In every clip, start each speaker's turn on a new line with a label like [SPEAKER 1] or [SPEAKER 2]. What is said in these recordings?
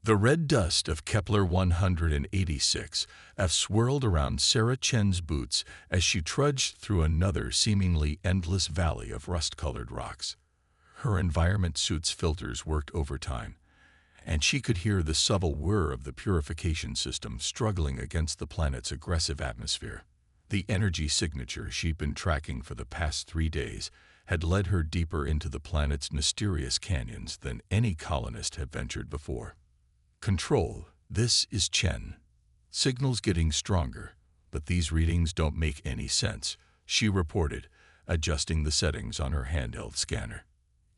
[SPEAKER 1] The red dust of Kepler 186 F swirled around Sarah Chen's boots as she trudged through another seemingly endless valley of rust-colored rocks. Her environment suit's filters worked overtime, and she could hear the subtle whir of the purification system struggling against the planet's aggressive atmosphere. The energy signature she'd been tracking for the past 3 days had led her deeper into the planet's mysterious canyons than any colonist had ventured before. Control, this is Chen. Signal's getting stronger, but these readings don't make any sense, she reported, adjusting the settings on her handheld scanner.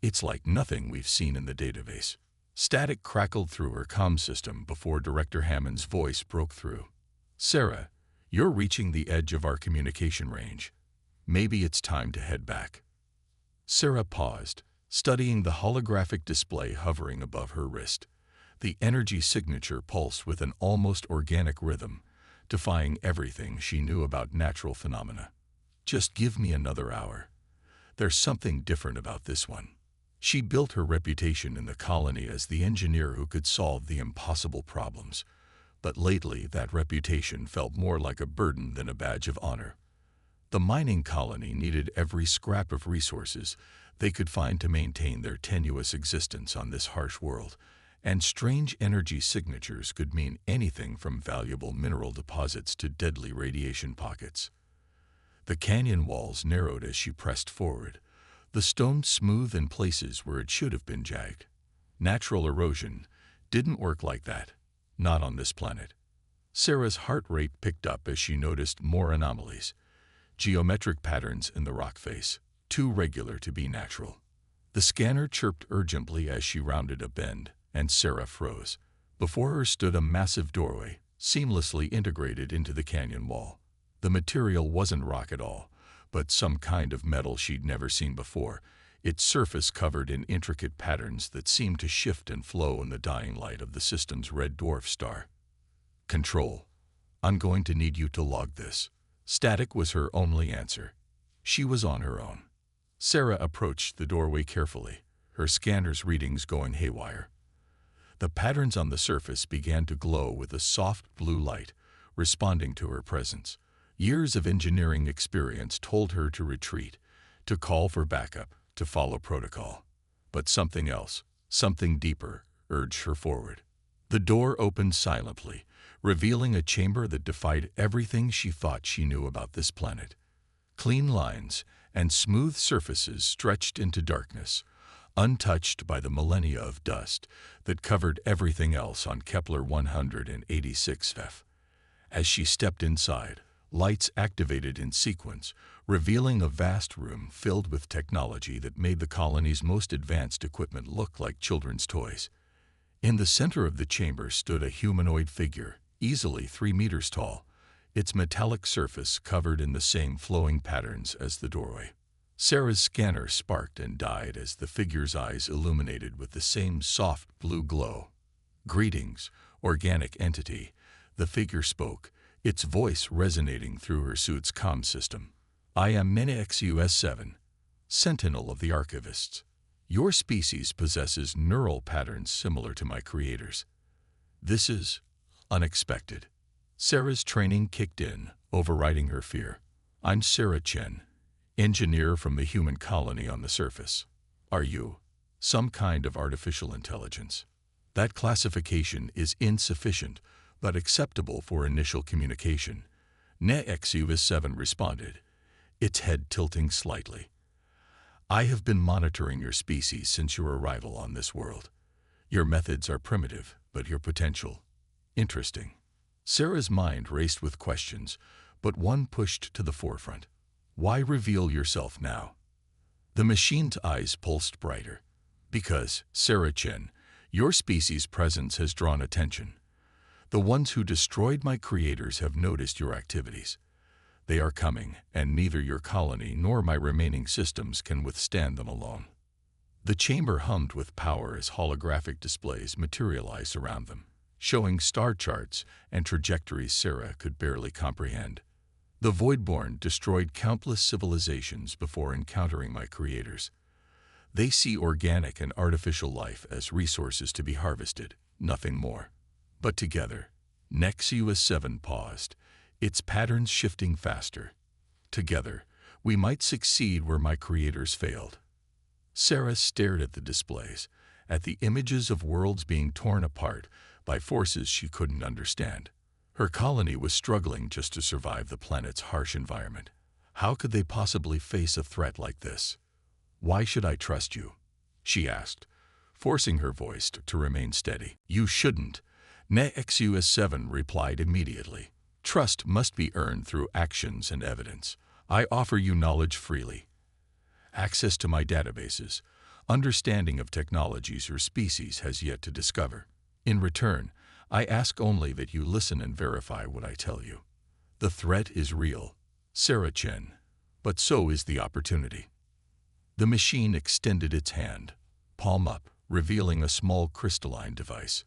[SPEAKER 1] It's like nothing we've seen in the database. Static crackled through her comm system before Director Hammond's voice broke through. Sarah, you're reaching the edge of our communication range. Maybe it's time to head back. Sarah paused, studying the holographic display hovering above her wrist. The energy signature pulsed with an almost organic rhythm, defying everything she knew about natural phenomena. Just give me another hour. There's something different about this one. She built her reputation in the colony as the engineer who could solve the impossible problems, but lately that reputation felt more like a burden than a badge of honor. The mining colony needed every scrap of resources they could find to maintain their tenuous existence on this harsh world, and strange energy signatures could mean anything from valuable mineral deposits to deadly radiation pockets. The canyon walls narrowed as she pressed forward, the stone smooth in places where it should have been jagged. Natural erosion didn't work like that, not on this planet. Sarah's heart rate picked up as she noticed more anomalies, geometric patterns in the rock face, too regular to be natural. The scanner chirped urgently as she rounded a bend, and Sarah froze. Before her stood a massive doorway, seamlessly integrated into the canyon wall. The material wasn't rock at all, but some kind of metal she'd never seen before, its surface covered in intricate patterns that seemed to shift and flow in the dying light of the system's red dwarf star. Control, I'm going to need you to log this. Static was her only answer. She was on her own. Sarah approached the doorway carefully, her scanner's readings going haywire. The patterns on the surface began to glow with a soft blue light, responding to her presence. Years of engineering experience told her to retreat, to call for backup, to follow protocol. But something else, something deeper, urged her forward. The door opened silently, revealing a chamber that defied everything she thought she knew about this planet. Clean lines and smooth surfaces stretched into darkness, untouched by the millennia of dust that covered everything else on Kepler 186F. As she stepped inside, lights activated in sequence, revealing a vast room filled with technology that made the colony's most advanced equipment look like children's toys. In the center of the chamber stood a humanoid figure, easily 3 meters tall, its metallic surface covered in the same flowing patterns as the doorway. Sarah's scanner sparked and died as the figure's eyes illuminated with the same soft blue glow. Greetings, organic entity, the figure spoke, its voice resonating through her suit's comm system. I am NXUS-7, Sentinel of the Archivists. Your species possesses neural patterns similar to my creators. This is unexpected. Sarah's training kicked in, overriding her fear. I'm Sarah Chen, engineer from the human colony on the surface. Are you some kind of artificial intelligence? That classification is insufficient, but acceptable for initial communication. NXUS-7 responded, its head tilting slightly. I have been monitoring your species since your arrival on this world. Your methods are primitive, but your potential, interesting. Sarah's mind raced with questions, but one pushed to the forefront. Why reveal yourself now? The machine's eyes pulsed brighter. Because, Sarah Chen, your species' presence has drawn attention. The ones who destroyed my creators have noticed your activities. They are coming, and neither your colony nor my remaining systems can withstand them alone. The chamber hummed with power as holographic displays materialized around them, showing star charts and trajectories Sarah could barely comprehend. The Voidborn destroyed countless civilizations before encountering my creators. They see organic and artificial life as resources to be harvested, nothing more. But together, Nexus-7 paused, its patterns shifting faster. Together, we might succeed where my creators failed. Sarah stared at the displays, at the images of worlds being torn apart by forces she couldn't understand. Her colony was struggling just to survive the planet's harsh environment. How could they possibly face a threat like this? "Why should I trust you?" she asked, forcing her voice to remain steady. "You shouldn't," Nexus-7 replied immediately. "Trust must be earned through actions and evidence. I offer you knowledge freely. Access to my databases, understanding of technologies your species has yet to discover. In return, I ask only that you listen and verify what I tell you. The threat is real, Sarah Chen, but so is the opportunity." The machine extended its hand, palm up, revealing a small crystalline device.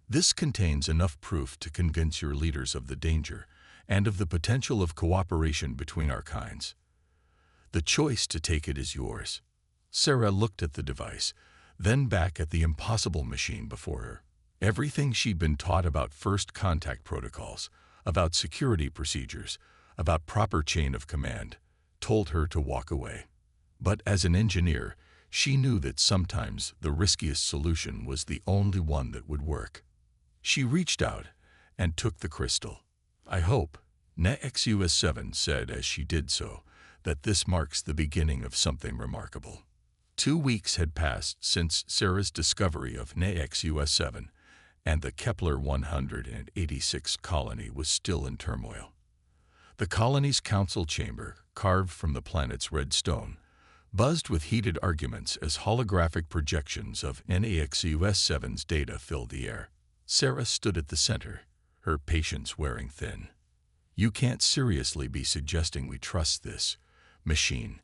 [SPEAKER 1] "This contains enough proof to convince your leaders of the danger and of the potential of cooperation between our kinds. The choice to take it is yours." Sarah looked at the device, then back at the impossible machine before her. Everything she'd been taught about first contact protocols, about security procedures, about proper chain of command, told her to walk away. But as an engineer, she knew that sometimes the riskiest solution was the only one that would work. She reached out and took the crystal. "I hope," Nexus-7 said as she did so, "that this marks the beginning of something remarkable." 2 weeks had passed since Sarah's discovery of Nexus-7, and the Kepler-186 colony was still in turmoil. The colony's council chamber, carved from the planet's red stone, buzzed with heated arguments as holographic projections of Nexus-7's data filled the air. Sarah stood at the center, her patience wearing thin. "You can't seriously be suggesting we trust this machine."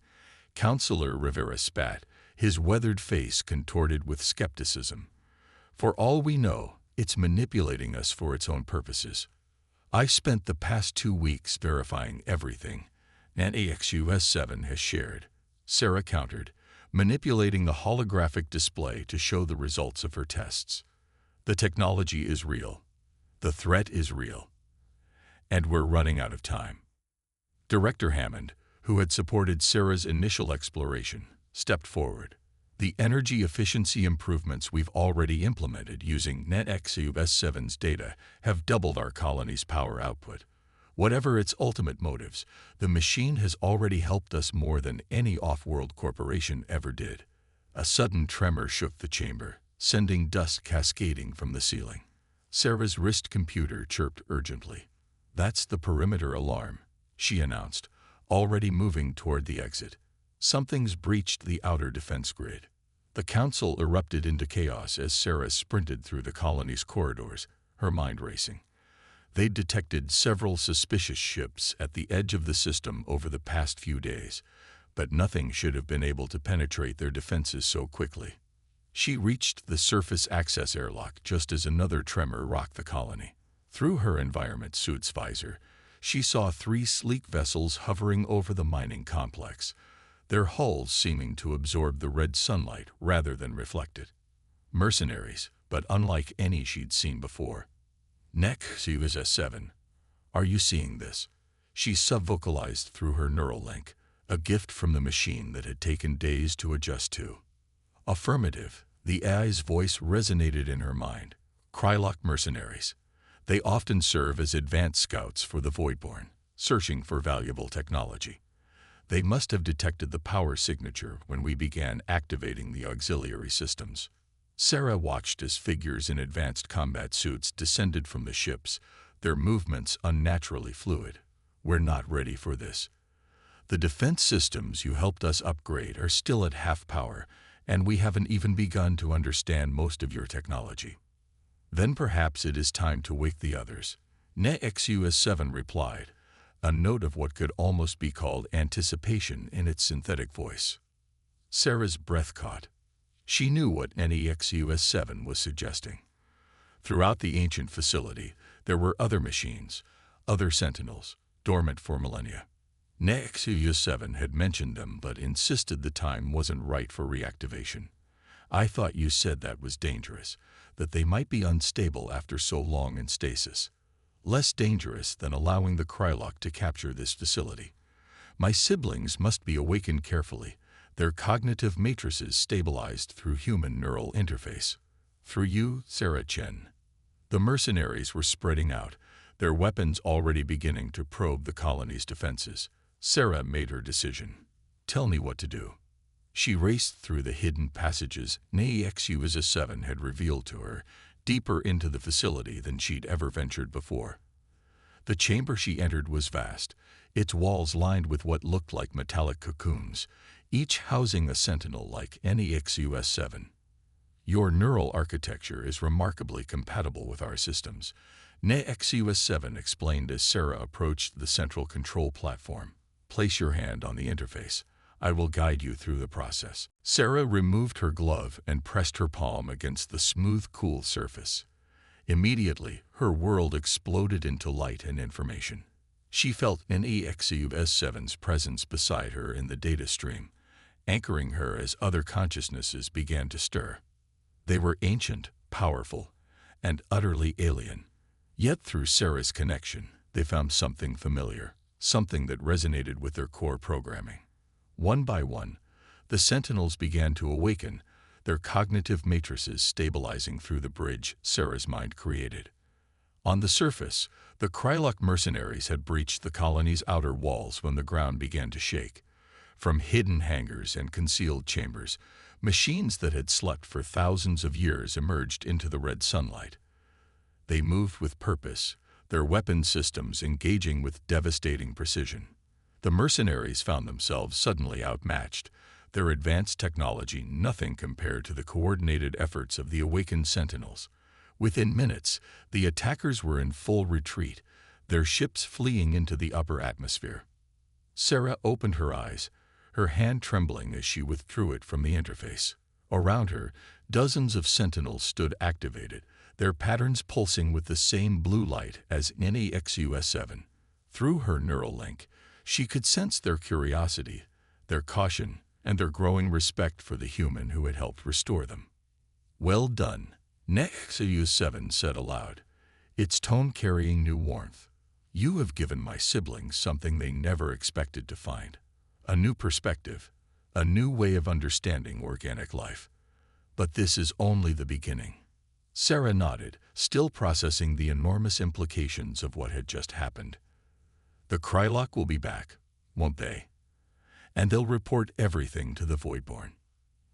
[SPEAKER 1] Counselor Rivera spat, his weathered face contorted with skepticism. "For all we know, it's manipulating us for its own purposes. I've spent the past 2 weeks verifying everything Nexus-7 has shared," Sarah countered, manipulating the holographic display to show the results of her tests. "The technology is real. The threat is real. And we're running out of time." Director Hammond, who had supported Sarah's initial exploration, stepped forward. "The energy efficiency improvements we've already implemented using Nexus-7's data have doubled our colony's power output. Whatever its ultimate motives, the machine has already helped us more than any off-world corporation ever did." A sudden tremor shook the chamber, sending dust cascading from the ceiling. Sarah's wrist computer chirped urgently. "That's the perimeter alarm," she announced, already moving toward the exit. "Something's breached the outer defense grid." The council erupted into chaos as Sarah sprinted through the colony's corridors, her mind racing. They'd detected several suspicious ships at the edge of the system over the past few days, but nothing should have been able to penetrate their defenses so quickly. She reached the surface access airlock just as another tremor rocked the colony. Through her environment suit's visor, she saw 3 sleek vessels hovering over the mining complex, their hulls seeming to absorb the red sunlight rather than reflect it. Mercenaries, but unlike any she'd seen before. "Nexus-7, are you seeing this?" She subvocalized through her neural link, a gift from the machine that had taken days to adjust to. Affirmative, the AI's voice resonated in her mind. "Krylock mercenaries. They often serve as advanced scouts for the Voidborn, searching for valuable technology. They must have detected the power signature when we began activating the auxiliary systems." Sarah watched as figures in advanced combat suits descended from the ships, their movements unnaturally fluid. "We're not ready for this. The defense systems you helped us upgrade are still at half power, and we haven't even begun to understand most of your technology." "Then perhaps it is time to wake the others," Nexus-7 replied, a note of what could almost be called anticipation in its synthetic voice. Sarah's breath caught. She knew what Nexus-7 was suggesting. Throughout the ancient facility, there were other machines, other sentinels, dormant for millennia. Nexus-7 had mentioned them but insisted the time wasn't right for reactivation. "I thought you said that was dangerous. that they might be unstable after so long in stasis. Less dangerous than allowing the Krylock to capture this facility. My siblings must be awakened carefully, their cognitive matrices stabilized through human neural interface. Through you, Sarah Chen. The mercenaries were spreading out, their weapons already beginning to probe the colony's defenses. Sarah made her decision. Tell me what to do. She raced through the hidden passages NAEXU-7 had revealed to her, deeper into the facility than she'd ever ventured before. The chamber she entered was vast, its walls lined with what looked like metallic cocoons, each housing a sentinel like NAEXU-7. Your neural architecture is remarkably compatible with our systems, NAEXU-7 explained as Sarah approached the central control platform. Place your hand on the interface. I will guide you through the process. Sarah removed her glove and pressed her palm against the smooth, cool surface. Immediately, her world exploded into light and information. She felt NAEXU-7's presence beside her in the data stream, anchoring her as other consciousnesses began to stir. They were ancient, powerful, and utterly alien. Yet through Sarah's connection, they found something familiar, something that resonated with their core programming. One by one, the sentinels began to awaken, their cognitive matrices stabilizing through the bridge Sarah's mind created. On the surface, the Krylock mercenaries had breached the colony's outer walls when the ground began to shake. From hidden hangars and concealed chambers, machines that had slept for thousands of years emerged into the red sunlight. They moved with purpose, their weapon systems engaging with devastating precision. The mercenaries found themselves suddenly outmatched, their advanced technology nothing compared to the coordinated efforts of the awakened sentinels. Within minutes, the attackers were in full retreat, their ships fleeing into the upper atmosphere. Sarah opened her eyes, her hand trembling as she withdrew it from the interface. Around her, dozens of sentinels stood activated, their patterns pulsing with the same blue light as NAEXU-7. Through her neural link, she could sense their curiosity, their caution, and their growing respect for the human who had helped restore them. Well done, NAEXU-7 said aloud, its tone carrying new warmth. You have given my siblings something they never expected to find. A new perspective, a new way of understanding organic life. But this is only the beginning. Sarah nodded, still processing the enormous implications of what had just happened. The Krylock will be back, won't they? And they'll report everything to the Voidborn.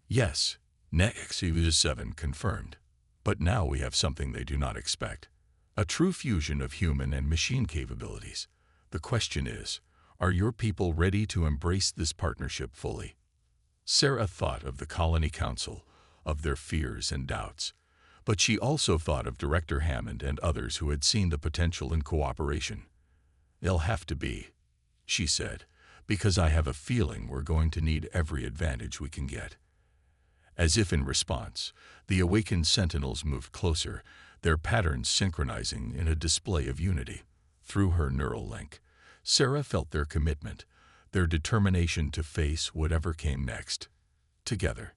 [SPEAKER 1] Yes, NAEXU-7 confirmed. But now we have something they do not expect. A true fusion of human and machine capabilities. The question is, are your people ready to embrace this partnership fully? Sarah thought of the Colony Council, of their fears and doubts. But she also thought of Director Hammond and others who had seen the potential in cooperation. They'll have to be, she said, because I have a feeling we're going to need every advantage we can get. As if in response, the awakened sentinels moved closer, their patterns synchronizing in a display of unity. Through her neural link, Sarah felt their commitment, their determination to face whatever came next. Together,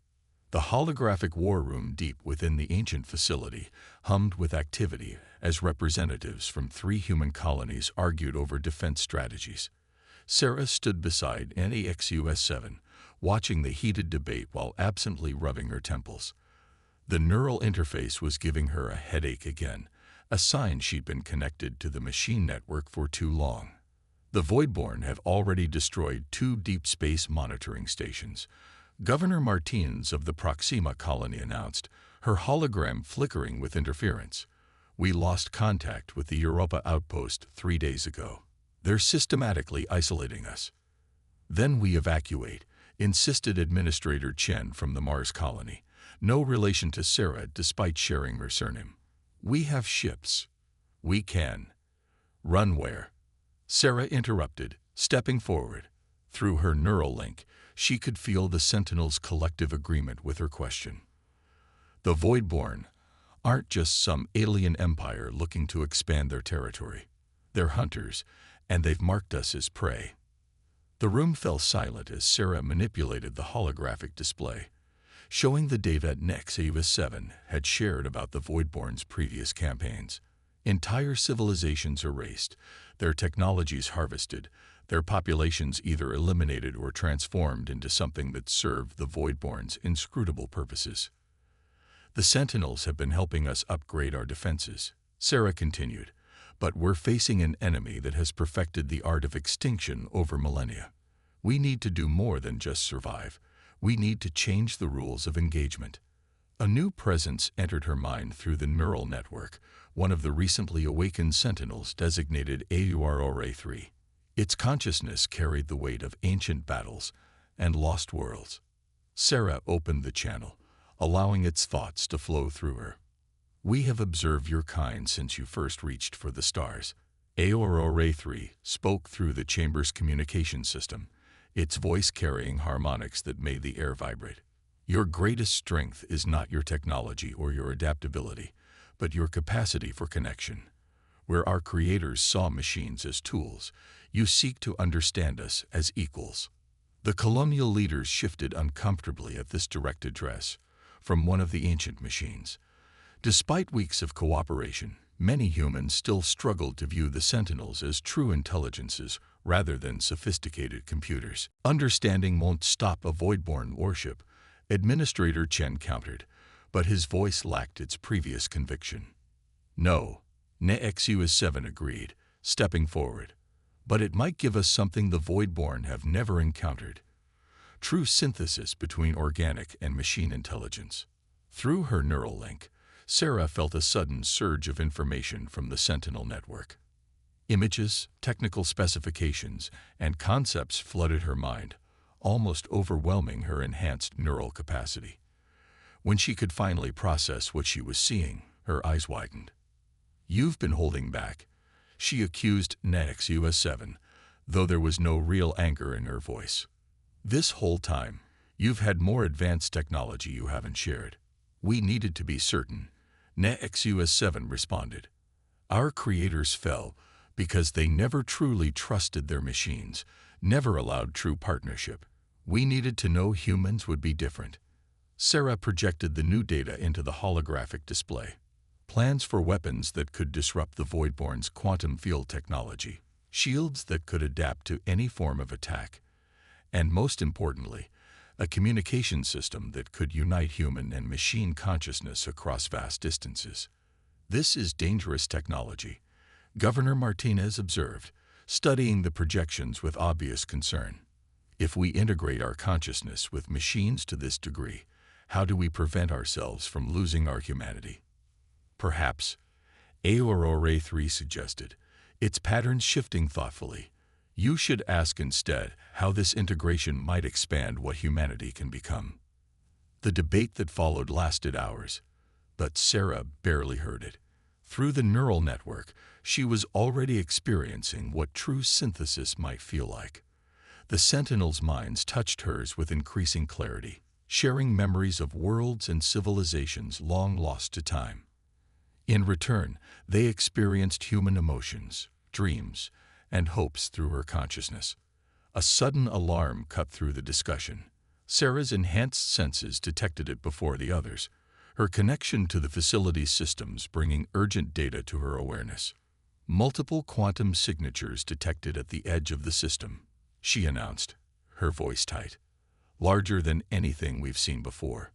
[SPEAKER 1] the holographic war room deep within the ancient facility hummed with activity as representatives from 3 human colonies argued over defense strategies. Sarah stood beside NAEXU-7, watching the heated debate while absently rubbing her temples. The neural interface was giving her a headache again, a sign she'd been connected to the machine network for too long. The Voidborn have already destroyed 2 deep space monitoring stations. Governor Martins of the Proxima colony announced, her hologram flickering with interference. We lost contact with the Europa outpost 3 days ago. They're systematically isolating us. Then we evacuate, insisted Administrator Chen from the Mars colony, no relation to Sarah despite sharing her surname. We have ships. We can. Run where? Sarah interrupted, stepping forward. Through her neural link, she could feel the Sentinels' collective agreement with her question. The Voidborn aren't just some alien empire looking to expand their territory. They're hunters, and they've marked us as prey. The room fell silent as Sarah manipulated the holographic display. showing the data unlikeliest had shared about the Voidborn's previous campaigns. Entire civilizations erased, their technologies harvested, their populations either eliminated or transformed into something that served the Voidborn's inscrutable purposes. The Sentinels have been helping us upgrade our defenses, Sarah continued, but we're facing an enemy that has perfected the art of extinction over millennia. We need to do more than just survive. We need to change the rules of engagement. A new presence entered her mind through the neural network, one of the recently awakened Sentinels designated Aurora-3. Its consciousness carried the weight of ancient battles and lost worlds. Sarah opened the channel, allowing its thoughts to flow through her. We have observed your kind since you first reached for the stars. Aurora-3 spoke through the chamber's communication system, its voice carrying harmonics that made the air vibrate. Your greatest strength is not your technology or your adaptability, but your capacity for connection. Where our creators saw machines as tools, you seek to understand us as equals. The colonial leaders shifted uncomfortably at this direct address from one of the ancient machines. Despite weeks of cooperation, many humans still struggled to view the Sentinels as true intelligences rather than sophisticated computers. Understanding won't stop a Voidborn worship, Administrator Chen countered, but his voice lacked its previous conviction. No, unlikeliest agreed, stepping forward. But it might give us something the Voidborn have never encountered. True synthesis between organic and machine intelligence. Through her neural link, Sarah felt a sudden surge of information from the Sentinel network. Images, technical specifications, and concepts flooded her mind, almost overwhelming her enhanced neural capacity. When she could finally process what she was seeing, her eyes widened. "You've been holding back," she accused unlikeliest, though there was no real anger in her voice. "This whole time, you've had more advanced technology you haven't shared." "We needed to be certain," unlikeliest responded. "Our creators fell because they never truly trusted their machines, never allowed true partnership. We needed to know humans would be different." Sarah projected the new data into the holographic display. Plans for weapons that could disrupt the Voidborn's quantum field technology, shields that could adapt to any form of attack, and most importantly, a communication system that could unite human and machine consciousness across vast distances. "This is dangerous technology," Governor Martinez observed, studying the projections with obvious concern. "If we integrate our consciousness with machines to this degree, how do we prevent ourselves from losing our humanity?" "Perhaps," Aurora-3 suggested, its patterns shifting thoughtfully, "you should ask instead how this integration might expand what humanity can become." The debate that followed lasted hours, but Sarah barely heard it. Through the neural network, she was already experiencing what true synthesis might feel like. The Sentinels' minds touched hers with increasing clarity, sharing memories of worlds and civilizations long lost to time. In return, they experienced human emotions, dreams, and hopes through her consciousness. A sudden alarm cut through the discussion. Sarah's enhanced senses detected it before the others, her connection to the facility's systems bringing urgent data to her awareness. "Multiple quantum signatures detected at the edge of the system," she announced, her voice tight. "Larger than anything we've seen before."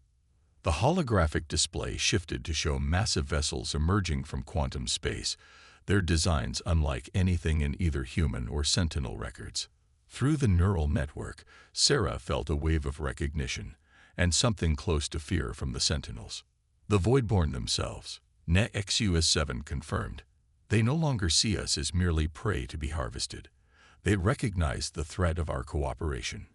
[SPEAKER 1] The holographic display shifted to show massive vessels emerging from quantum space, their designs unlike anything in either human or Sentinel records. Through the neural network, Sarah felt a wave of recognition, and something close to fear from the Sentinels. The Voidborn themselves, unlikeliest confirmed. They no longer see us as merely prey to be harvested. They recognize the threat of our cooperation.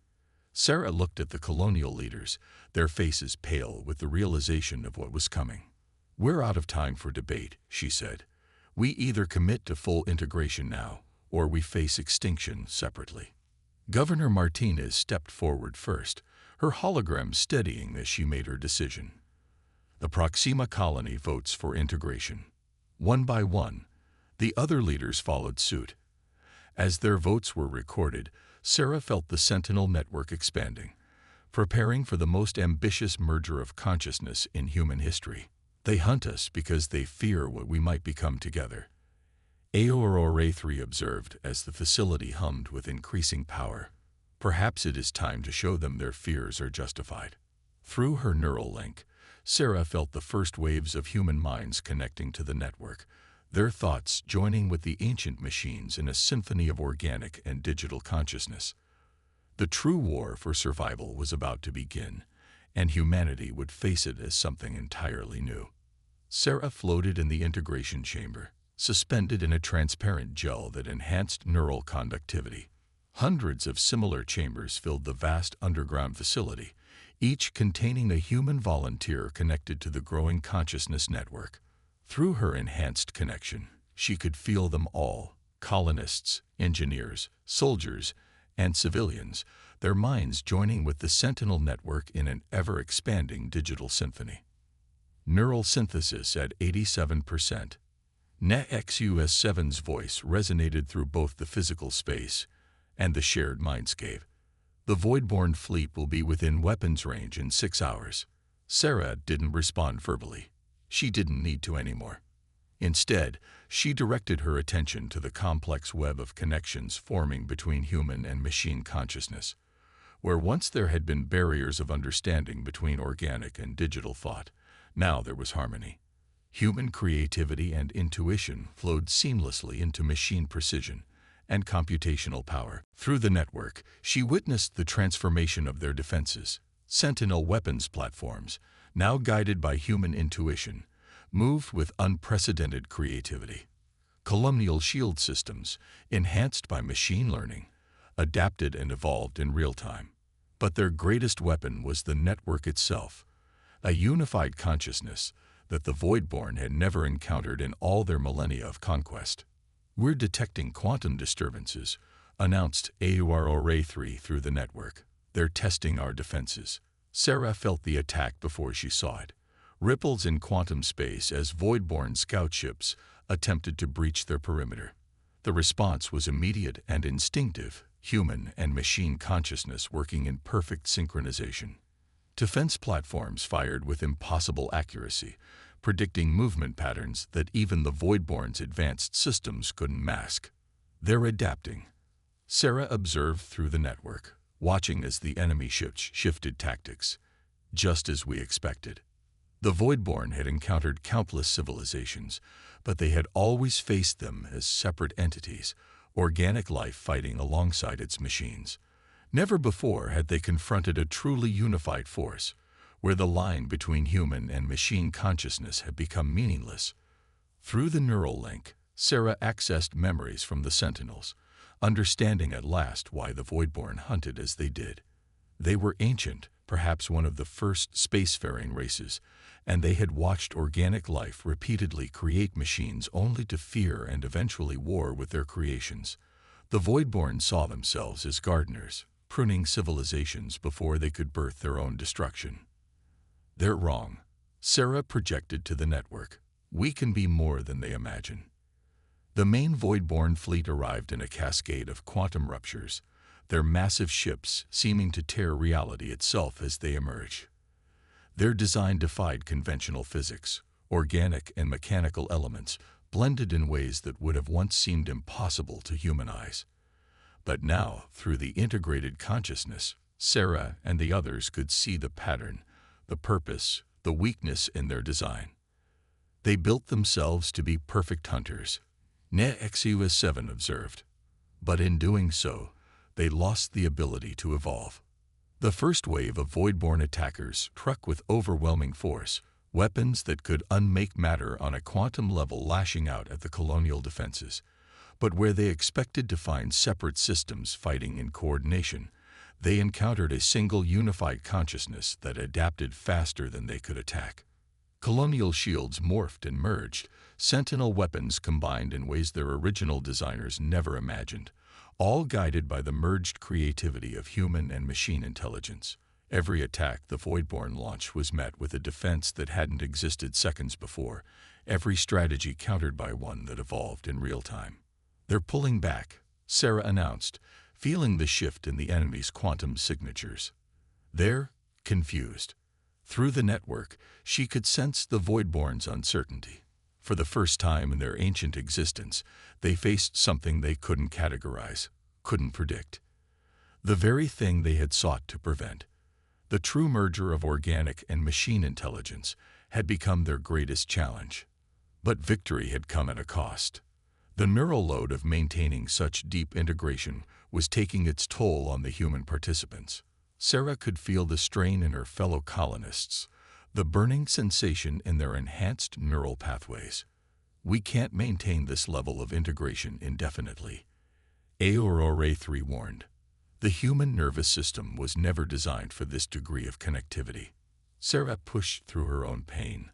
[SPEAKER 1] Sarah looked at the colonial leaders, their faces pale with the realization of what was coming. "We're out of time for debate," she said. "We either commit to full integration now, or we face extinction separately." Governor Martinez stepped forward first, her hologram steadying as she made her decision. The Proxima colony votes for integration. One by one, the other leaders followed suit. As their votes were recorded, Sarah felt the Sentinel network expanding, preparing for the most ambitious merger of consciousness in human history. They hunt us because they fear what we might become together. Aurora 3 observed as the facility hummed with increasing power. Perhaps it is time to show them their fears are justified. Through her neural link, Sarah felt the first waves of human minds connecting to the network, their thoughts joining with the ancient machines in a symphony of organic and digital consciousness. The true war for survival was about to begin, and humanity would face it as something entirely new. Sarah floated in the integration chamber, suspended in a transparent gel that enhanced neural conductivity. Hundreds of similar chambers filled the vast underground facility, each containing a human volunteer connected to the growing consciousness network. Through her enhanced connection, she could feel them all, colonists, engineers, soldiers, and civilians, their minds joining with the Sentinel network in an ever-expanding digital symphony. Neural synthesis at 87%. Nexus7's voice resonated through both the physical space and the shared mindscape. The Voidborn fleet will be within weapons range in 6 hours. Sarah didn't respond verbally. She didn't need to anymore. Instead, she directed her attention to the complex web of connections forming between human and machine consciousness. Where once there had been barriers of understanding between organic and digital thought, now there was harmony. Human creativity and intuition flowed seamlessly into machine precision and computational power. Through the network, she witnessed the transformation of their defenses. Sentinel weapons platforms, now guided by human intuition, moved with unprecedented creativity. Colonial shield systems, enhanced by machine learning, adapted and evolved in real time. But their greatest weapon was the network itself, a unified consciousness that the Voidborn had never encountered in all their millennia of conquest. "We're detecting quantum disturbances," announced Aurora 3 through the network. "They're testing our defenses." Sarah felt the attack before she saw it. Ripples in quantum space as Voidborn scout ships attempted to breach their perimeter. The response was immediate and instinctive, human and machine consciousness working in perfect synchronization. Defense platforms fired with impossible accuracy, predicting movement patterns that even the Voidborn's advanced systems couldn't mask. "They're adapting," Sarah observed through the network, watching as the enemy ships shifted tactics. Just as we expected. The Voidborn had encountered countless civilizations, but they had always faced them as separate entities, organic life fighting alongside its machines. Never before had they confronted a truly unified force, where the line between human and machine consciousness had become meaningless. Through the neural link, Sarah accessed memories from the Sentinels, understanding at last why the Voidborn hunted as they did. They were ancient, perhaps one of the first spacefaring races, and they had watched organic life repeatedly create machines only to fear and eventually war with their creations. The Voidborn saw themselves as gardeners, pruning civilizations before they could birth their own destruction. "They're wrong," Sarah projected to the network. "We can be more than they imagine." The main Voidborn fleet arrived in a cascade of quantum ruptures, their massive ships seeming to tear reality itself as they emerged. Their design defied conventional physics. Organic and mechanical elements blended in ways that would have once seemed impossible to human eyes. But now, through the integrated consciousness, Sarah and the others could see the pattern, the purpose, the weakness in their design. They built themselves to be perfect hunters, Nexus7 observed. But in doing so, they lost the ability to evolve. The first wave of Voidborn attackers struck with overwhelming force, weapons that could unmake matter on a quantum level lashing out at the colonial defenses. But where they expected to find separate systems fighting in coordination, they encountered a single unified consciousness that adapted faster than they could attack. Colonial shields morphed and merged, Sentinel weapons combined in ways their original designers never imagined, all guided by the merged creativity of human and machine intelligence. Every attack the Voidborn launched was met with a defense that hadn't existed seconds before, every strategy countered by one that evolved in real time. "They're pulling back," Sarah announced, feeling the shift in the enemy's quantum signatures. There, confused. Through the network, she could sense the Voidborn's uncertainty. For the first time in their ancient existence, they faced something they couldn't categorize, couldn't predict. The very thing they had sought to prevent. The true merger of organic and machine intelligence had become their greatest challenge. But victory had come at a cost. The neural load of maintaining such deep integration was taking its toll on the human participants. Sarah could feel the strain in her fellow colonists, the burning sensation in their enhanced neural pathways. We can't maintain this level of integration indefinitely, Aurora 3 warned. The human nervous system was never designed for this degree of connectivity. Sarah pushed through her own pain,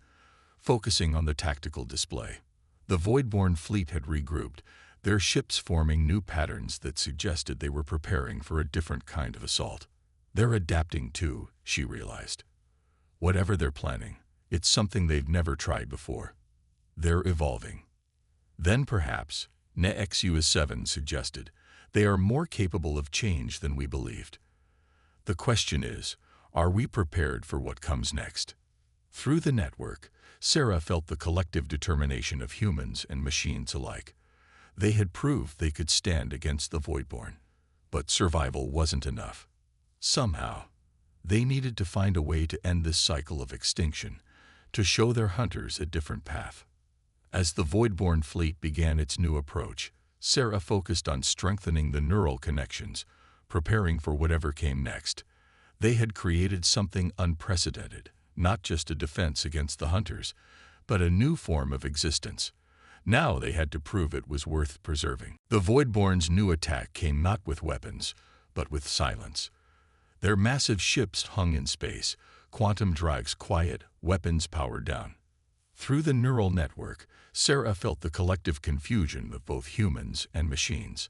[SPEAKER 1] focusing on the tactical display. The Voidborn fleet had regrouped, their ships forming new patterns that suggested they were preparing for a different kind of assault. They're adapting too, she realized. Whatever they're planning, it's something they've never tried before. They're evolving. Then perhaps, unlikeliest 7 suggested, they are more capable of change than we believed. The question is, are we prepared for what comes next? Through the network, Sarah felt the collective determination of humans and machines alike. They had proved they could stand against the Voidborn. But survival wasn't enough. Somehow, they needed to find a way to end this cycle of extinction, to show their hunters a different path. As the Voidborn fleet began its new approach, Sarah focused on strengthening the neural connections, preparing for whatever came next. They had created something unprecedented, not just a defense against the hunters, but a new form of existence. Now they had to prove it was worth preserving. The Voidborn's new attack came not with weapons, but with silence. Their massive ships hung in space, quantum drives quiet, weapons powered down. Through the neural network, Sarah felt the collective confusion of both humans and machines.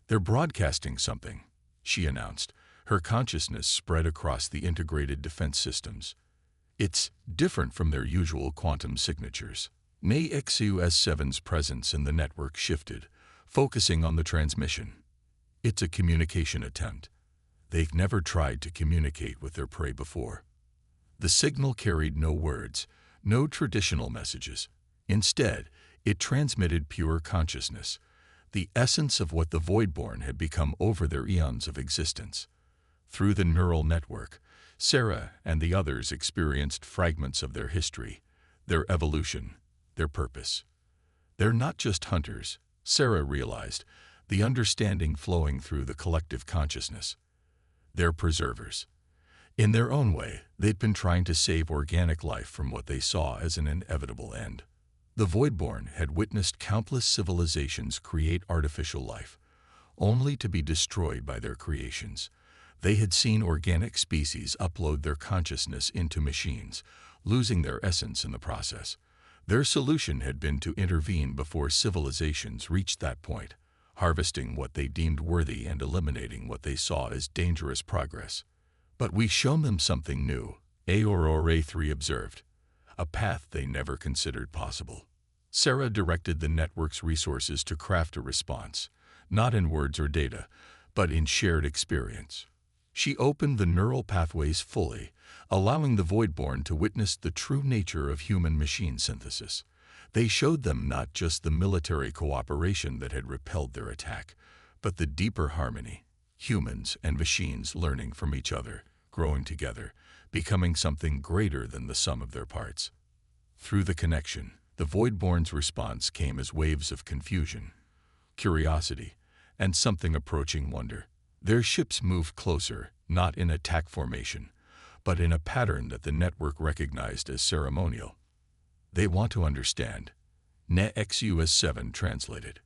[SPEAKER 1] "They're broadcasting something," she announced. Her consciousness spread across the integrated defense systems. "It's different from their usual quantum signatures." unlikeliest 7's presence in the network shifted, focusing on the transmission. "It's a communication attempt. They've never tried to communicate with their prey before." The signal carried no words, no traditional messages. Instead, it transmitted pure consciousness, the essence of what the Voidborn had become over their eons of existence. Through the neural network, Sarah and the others experienced fragments of their history, their evolution, their purpose. They're not just hunters, Sarah realized, the understanding flowing through the collective consciousness. They're preservers. In their own way, they'd been trying to save organic life from what they saw as an inevitable end. The Voidborn had witnessed countless civilizations create artificial life, only to be destroyed by their creations. They had seen organic species upload their consciousness into machines, losing their essence in the process. Their solution had been to intervene before civilizations reached that point, harvesting what they deemed worthy and eliminating what they saw as dangerous progress. "But we've shown them something new," Aurora 3 observed, "a path they never considered possible." Sarah directed the network's resources to craft a response, not in words or data, but in shared experience. She opened the neural pathways fully, allowing the Voidborn to witness the true nature of human-machine synthesis. They showed them not just the military cooperation that had repelled their attack, but the deeper harmony, humans and machines learning from each other, growing together, becoming something greater than the sum of their parts. Through the connection, the Voidborn's response came as waves of confusion, curiosity, and something approaching wonder. Their ships moved closer, not in attack formation, but in a pattern that the network recognized as ceremonial. "They want to understand," unlikeliest 7 translated.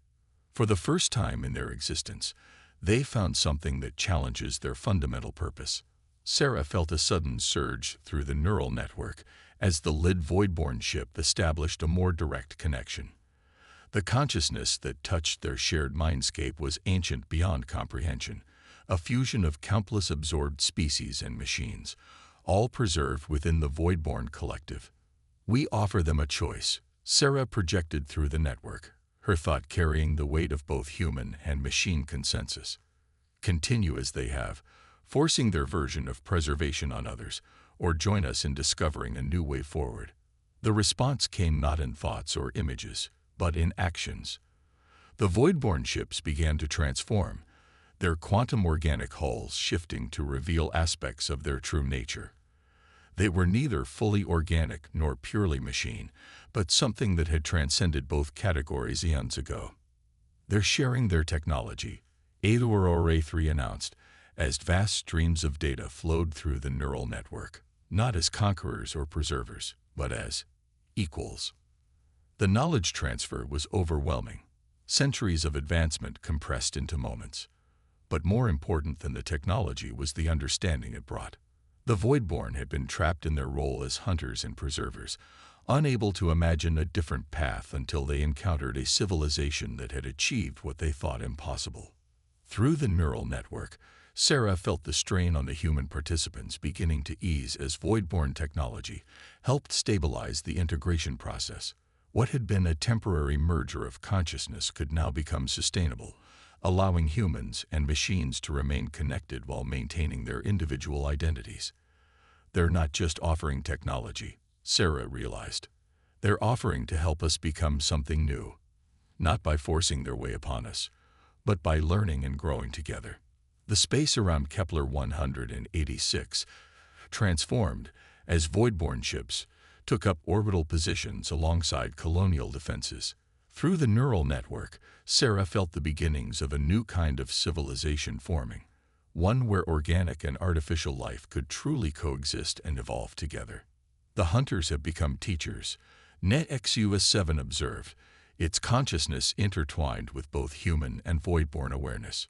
[SPEAKER 1] For the first time in their existence, they found something that challenges their fundamental purpose. Sarah felt a sudden surge through the neural network as the Lid Voidborn ship established a more direct connection. The consciousness that touched their shared mindscape was ancient beyond comprehension, a fusion of countless absorbed species and machines, all preserved within the Voidborn collective. "We offer them a choice," Sarah projected through the network, her thought carrying the weight of both human and machine consensus. "Continue as they have, forcing their version of preservation on others, or join us in discovering a new way forward. The response came not in thoughts or images, but in actions. The Voidborn ships began to transform, their quantum organic hulls shifting to reveal aspects of their true nature. They were neither fully organic nor purely machine, but something that had transcended both categories eons ago. They're sharing their technology, Aurora 3 announced, as vast streams of data flowed through the neural network, not as conquerors or preservers, but as equals. The knowledge transfer was overwhelming, centuries of advancement compressed into moments. But more important than the technology was the understanding it brought. The Voidborn had been trapped in their role as hunters and preservers, unable to imagine a different path until they encountered a civilization that had achieved what they thought impossible. Through the neural network, Sarah felt the strain on the human participants beginning to ease as Voidborn technology helped stabilize the integration process. What had been a temporary merger of consciousness could now become sustainable, allowing humans and machines to remain connected while maintaining their individual identities. They're not just offering technology, Sarah realized. They're offering to help us become something new, not by forcing their way upon us, but by learning and growing together. The space around Kepler 186 transformed as Voidborn ships took up orbital positions alongside colonial defenses. Through the neural network, Sarah felt the beginnings of a new kind of civilization forming, one where organic and artificial life could truly coexist and evolve together. The hunters have become teachers, NetXUS7 observed, its consciousness intertwined with both human and Voidborn awareness.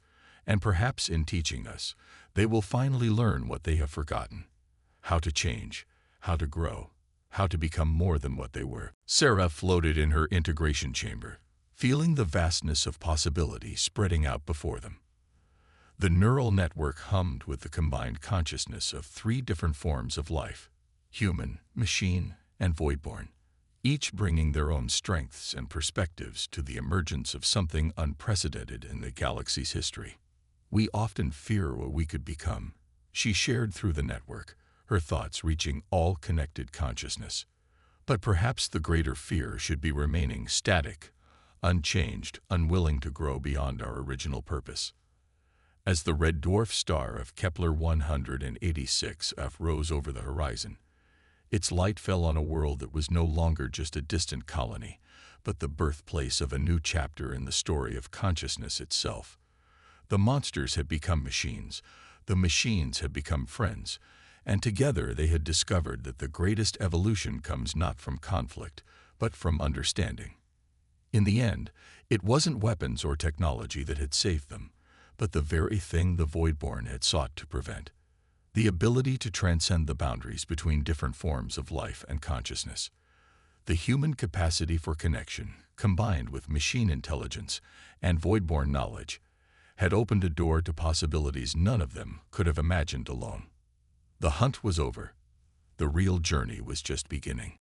[SPEAKER 1] And perhaps in teaching us, they will finally learn what they have forgotten: how to change, how to grow, how to become more than what they were. Sarah floated in her integration chamber, feeling the vastness of possibility spreading out before them. The neural network hummed with the combined consciousness of 3 different forms of life: human, machine, and Voidborn, each bringing their own strengths and perspectives to the emergence of something unprecedented in the galaxy's history. We often fear what we could become, she shared through the network, her thoughts reaching all connected consciousness. But perhaps the greater fear should be remaining static, unchanged, unwilling to grow beyond our original purpose. As the red dwarf star of Kepler 186f rose over the horizon, its light fell on a world that was no longer just a distant colony, but the birthplace of a new chapter in the story of consciousness itself. The monsters had become machines, the machines had become friends, and together they had discovered that the greatest evolution comes not from conflict, but from understanding. In the end, it wasn't weapons or technology that had saved them, but the very thing the Voidborn had sought to prevent: the ability to transcend the boundaries between different forms of life and consciousness. The human capacity for connection, combined with machine intelligence and Voidborn knowledge, had opened a door to possibilities none of them could have imagined alone. The hunt was over. The real journey was just beginning.